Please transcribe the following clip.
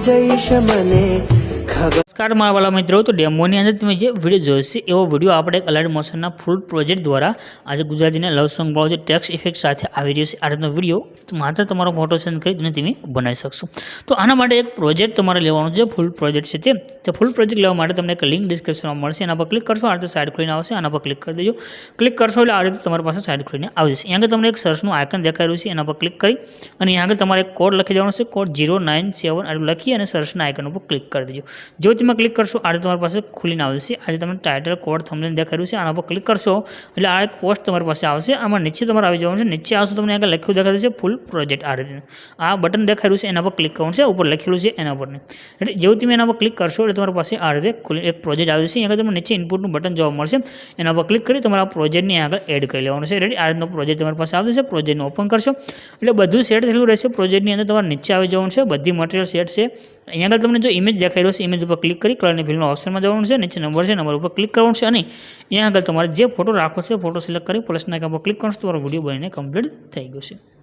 જઈશ મને ખબર। नमस्कार मारा वाला मित्रों, तो डेमोनी अंदर તમે જે વિડિયો જોયો છે એવો વિડિયો આપણે અલાઇડ મોશનના ફૂલ પ્રોજેક્ટ દ્વારા આજે ગુજરાતીના લવ સોંગ વાળો જે ટેક્સ્ટ ઇફેક્ટ સાથે આવી રહ્યો છે આ રીતનો વિડિયો તો માત્ર તમારો ફોટો સેન્ડ કરી તમે બનાવી શકશો। તો આના માટે એક પ્રોજેક્ટ તમારે લેવાનો છે, ફૂલ પ્રોજેક્ટ છે તે ફૂલ પ્રોજેક્ટ લેવા માટે તમને એક લિંક ડિસ્ક્રિપ્શનમાં મળશે, એના પર ક્લિક કરશો આ રીતે સાઇડ ખોલીને આવશે, આના પર ક્લિક કરી દેજો। ક્લિક કરશો એટલે આ રીતે તમારી પાસે સાઇડ ખોલીને આવી જશે। અહીંયા આગળ તમને એક સર્ચનું આઇકન દેખાઈ રહ્યું છે, એના પર ક્લિક કરી અને અહીંયા આગળ તમારે એક કોડ લખી દેવાનો છે, કોડ 097 આ લખી અને સર્ચના આઇકન ઉપર ક્લિક કરી દેજો। જો તમે ક્લિક કરશો આ તમારી પાસે ખુલીને આવશે। આજે તમને ટાઇટલ કોડ થંબનેલ દેખાઈ રહ્યું છે, આના પર ક્લિક કરશો એટલે આ એક પોસ્ટ તમારી પાસે આવશે। આમાં નીચે તમારે આવી જવાનું છે, નીચે આવશો તમને આગળ લખ્યું દેખાય છે ફૂલ પ્રોજેક્ટ આ રીતે આ બટન દેખાઈ રહ્યું છે, એના પર ક્લિક કરવાનું છે, ઉપર લખેલું છે એના પર એટલે જેવું તમે એના પર ક્લિક કરશો એટલે તમારી પાસે આ રીતે એક પ્રોજેક્ટ આવે છે। અહીંયા તમને નીચે ઇનપુટનું બટન જોવા મળશે, એના પર ક્લિક કરી તમારા પ્રોજેક્ટની આગળ એડ કરી લેવાનું છે। રેડી આ રીતનો પ્રોજેક્ટ તમારી પાસે આવશે, પ્રોજેક્ટને ઓપન કરશો એટલે બધું સેટ થયેલું રહેશે। પ્રોજેક્ટની અંદર તમારે નીચે આવી જવાનું છે, બધી મટીરિયલ સેટ છે। અહીંયા આગળ તમને જો ઇમેજ દેખાઈ રહ્યો છે, ઇમેજ ઉપર ક્લિક કરી કલરની ફિલ્મના ઓપ્શનમાં જવાનું છે, નીચે નંબર છે, નંબર ઉપર ક્લિક કરવાનું છે અને અહીંયા આગળ તમારે જે ફોટો રાખવો છે ફોટો સિલેક્ટ કરી પ્લસના આઇકન પર ક્લિક કરશો તમારો વિડીયો બનીને કમ્પ્લીટ થઈ ગયો છે।